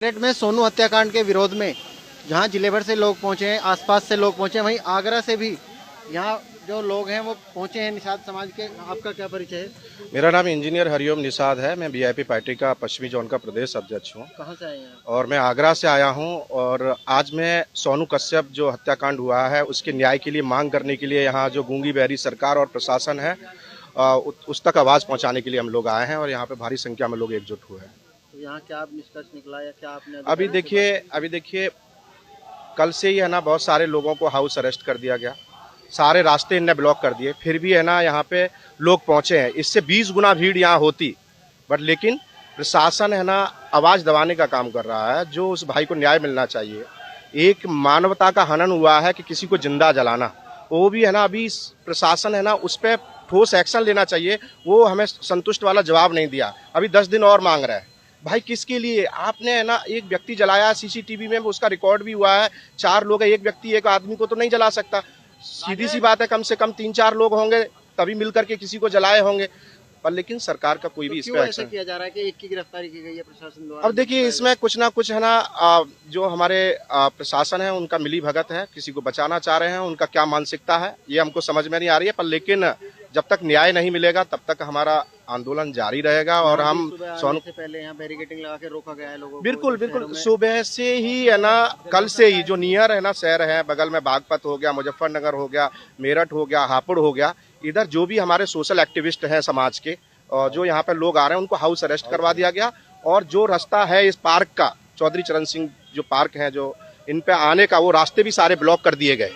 मेरठ में सोनू हत्याकांड के विरोध में जहां जिले भर से लोग पहुंचे हैं, आसपास से लोग पहुंचे हैं, वहीं आगरा से भी यहां जो लोग हैं वो पहुंचे हैं निषाद समाज के। आपका क्या परिचय है? मेरा नाम इंजीनियर हरिओम निषाद है। मैं वीआईपी पार्टी का पश्चिमी जोन का प्रदेश अध्यक्ष हूँ। कहां से आए हैं आप? और मैं आगरा से आया हूँ और आज मैं सोनू कश्यप जो हत्याकांड हुआ है उसके न्याय के लिए मांग करने के लिए यहाँ जो गूंगी बहरी सरकार और प्रशासन है उस तक आवाज़ पहुँचाने के लिए हम लोग आए हैं और यहाँ पे भारी संख्या में लोग एकजुट हुए हैं। तो यहाँ क्या निष्कर्ष निकला या क्या आपने अभी देखिए कल से ही है ना बहुत सारे लोगों को हाउस अरेस्ट कर दिया गया, सारे रास्ते इनने ब्लॉक कर दिए, फिर भी है ना यहाँ पे लोग पहुंचे हैं। इससे 20 गुना भीड़ यहाँ होती, बट लेकिन प्रशासन है ना आवाज दबाने का काम कर रहा है। जो उस भाई को न्याय मिलना चाहिए, एक मानवता का हनन हुआ है कि किसी को जिंदा जलाना, वो भी है ना अभी प्रशासन है ना उस पर ठोस एक्शन लेना चाहिए। वो हमें संतुष्ट वाला जवाब नहीं दिया, अभी 10 दिन और मांग रहा है। भाई किसके लिए? आपने है ना एक व्यक्ति जलाया, सीसीटीवी में उसका रिकॉर्ड भी हुआ है। 4 लोग है, एक व्यक्ति एक आदमी को तो नहीं जला सकता। सीधी सी बात है, कम से कम 3-4 लोग होंगे तभी मिलकर के किसी को जलाए होंगे, पर लेकिन सरकार का कोई भी इस पे एक्शन किया जा रहा है कि एक की गिरफ्तारी की गई है प्रशासन द्वारा। अब देखिए इसमें कुछ ना कुछ है ना जो हमारे प्रशासन है उनका मिली भगत है, किसी को बचाना चाह रहे हैं, उनका क्या मानसिकता है ये हमको समझ में नहीं आ रही है। पर लेकिन जब तक न्याय नहीं मिलेगा तब तक हमारा आंदोलन जारी रहेगा। और हम सोनू से पहले यहाँ बैरिकेडिंग लगा के रोका गया है लोगों को। बिल्कुल सुबह से ही है ना, कल से ही जो नियर है ना शहर है, बगल में बागपत हो गया, मुजफ्फरनगर हो गया, मेरठ हो गया, हापुड़ हो गया, इधर जो भी हमारे सोशल एक्टिविस्ट हैं समाज के और जो यहाँ पे लोग आ रहे हैं उनको हाउस अरेस्ट करवा दिया गया। और जो रास्ता है इस पार्क का, चौधरी चरण सिंह जो पार्क है, जो इन पे आने का, वो रास्ते भी सारे ब्लॉक कर दिए गए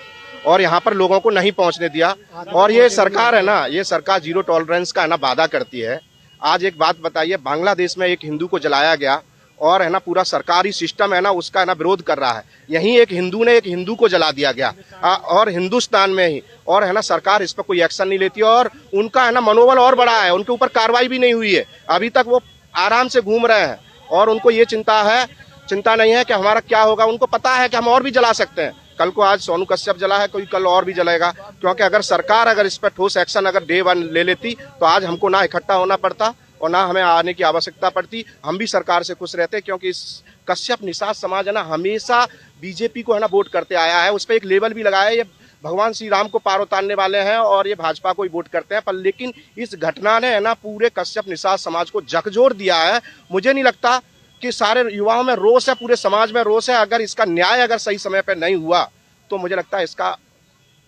और यहाँ पर लोगों को नहीं पहुंचने दिया। और ये सरकार है ना, ये सरकार जीरो टॉलरेंस का है ना वादा करती है। आज एक बात बताइए, बांग्लादेश में एक हिंदू को जलाया गया और है ना पूरा सरकारी सिस्टम है ना उसका है ना विरोध कर रहा है। यहीं एक हिंदू ने एक हिंदू को जला दिया गया और हिंदुस्तान में ही, और है ना सरकार इस पर कोई एक्शन नहीं लेती और उनका है ना मनोबल और बड़ा है। उनके ऊपर कार्रवाई भी नहीं हुई है, अभी तक वो आराम से घूम रहे हैं और उनको ये चिंता नहीं है कि हमारा क्या होगा। उनको पता है कि हम और भी जला सकते हैं। कल को आज सोनू कश्यप जला है, कोई कल और भी जलाएगा, क्योंकि अगर सरकार अगर इस पर ठोस एक्शन अगर डे 1 ले लेती तो आज हमको ना इकट्ठा होना पड़ता और ना हमें आने की आवश्यकता पड़ती। हम भी सरकार से खुश रहते, क्योंकि इस कश्यप निषाद समाज है ना हमेशा बीजेपी को है ना वोट करते आया है। उस पर एक लेबल भी लगाया है, ये भगवान श्री राम को पार उतारने वाले हैं और ये भाजपा को ही वोट करते हैं। पर लेकिन इस घटना ने है ना पूरे कश्यप निषाद समाज को झकझोर दिया है। मुझे नहीं लगता कि सारे युवाओं में रोष है, पूरे समाज में रोष है। अगर इसका न्याय अगर सही समय पर नहीं हुआ तो मुझे लगता है इसका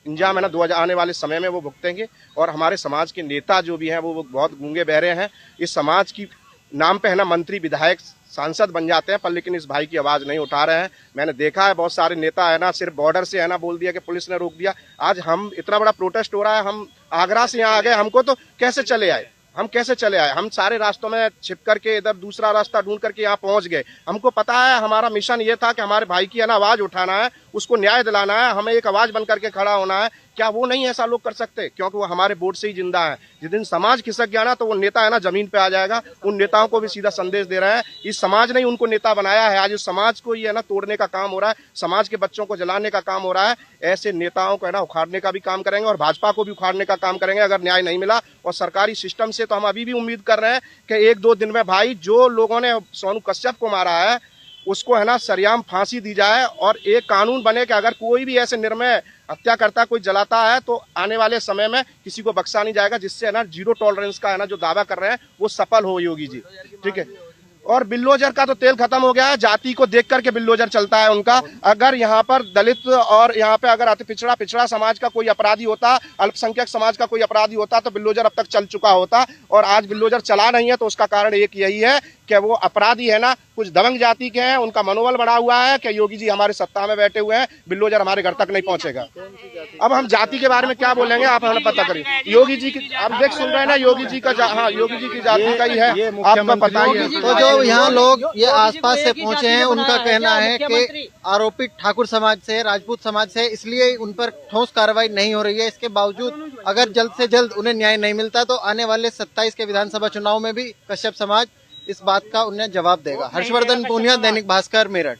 इंजाम है ना आने वाले समय में वो भुगतेंगे। और हमारे समाज के नेता जो भी हैं वो बहुत गूंगे बहरे हैं। इस समाज की नाम पे है ना मंत्री, विधायक, सांसद बन जाते हैं, पर लेकिन इस भाई की आवाज़ नहीं उठा रहे हैं। मैंने देखा है बहुत सारे नेता है ना सिर्फ बॉर्डर से है ना बोल दिया कि पुलिस ने रोक दिया। आज हम इतना बड़ा प्रोटेस्ट हो रहा है, हम आगरा से यहाँ आ गए, हमको तो कैसे चले आए, हम सारे रास्तों में छिप करके इधर दूसरा रास्ता ढूंढ करके यहाँ पहुंच गए। हमको पता है हमारा मिशन ये था कि हमारे भाई की है ना आवाज उठाना है, उसको न्याय दिलाना है, हमें एक आवाज बन करके खड़ा होना है। क्या वो नहीं ऐसा लोग कर सकते? क्योंकि वो हमारे वोट से ही जिंदा है। जिस दिन समाज खिसक गया ना तो वो नेता है ना जमीन पे आ जाएगा। उन नेताओं को भी सीधा संदेश दे रहे हैं, इस समाज ने ही उनको नेता बनाया है। आज उस समाज को ही है ना तोड़ने का काम हो रहा है, समाज के बच्चों को जलाने का काम हो रहा है। ऐसे नेताओं को है ना उखाड़ने का भी काम करेंगे और भाजपा को भी उखाड़ने का काम करेंगे अगर न्याय नहीं मिला। और सरकारी सिस्टम से तो हम अभी भी उम्मीद कर रहे हैं कि 1-2 दिन में भाई जो लोगों ने सोनू कश्यप को मारा है उसको है ना सरेआम फांसी दी जाए और एक कानून बने कि अगर कोई भी ऐसे निर्मय हत्या करता, कोई जलाता है तो आने वाले समय में किसी को बख्शा नहीं जाएगा। जिससे है ना जीरो टॉलरेंस का है ना जो दावा कर रहे हैं वो सफल हो योगी जी, ठीक है। और बिल्डोजर का तो तेल खत्म हो गया है, जाति को देख करके बिल्डोजर चलता है उनका। अगर यहाँ पर दलित और यहाँ पे अगर पिछड़ा समाज का कोई अपराधी होता, अल्पसंख्यक समाज का कोई अपराधी होता तो बिल्डोजर अब तक चल चुका होता। और आज बिल्डोजर चला नहीं है तो उसका कारण एक यही है कि वो अपराधी है ना कुछ दबंग जाति के हैं, उनका मनोबल बढ़ा हुआ है कि योगी जी हमारे सत्ता में बैठे हुए हैं, बिल्डोजर हमारे घर तक नहीं पहुंचेगा। अब हम जाति के बारे में क्या बोलेंगे, आप हमें पता करिए। योगी जी की आप देख सुन रहे हैं ना, योगी जी का हाँ योगी जी की जाति का ही है, आपको पता ही है। तो जो यहाँ लोग ये आसपास से पहुंचे हैं उनका कहना है कि आरोपित ठाकुर समाज से, राजपूत समाज से, इसलिए उन पर ठोस कार्रवाई नहीं हो रही है। इसके बावजूद अगर जल्द से जल्द उन्हें न्याय नहीं मिलता तो आने वाले 27 के विधानसभा चुनाव में भी कश्यप समाज इस बात का उन्हें जवाब देगा। हर्षवर्धन पूनिया, दैनिक भास्कर, मेरठ।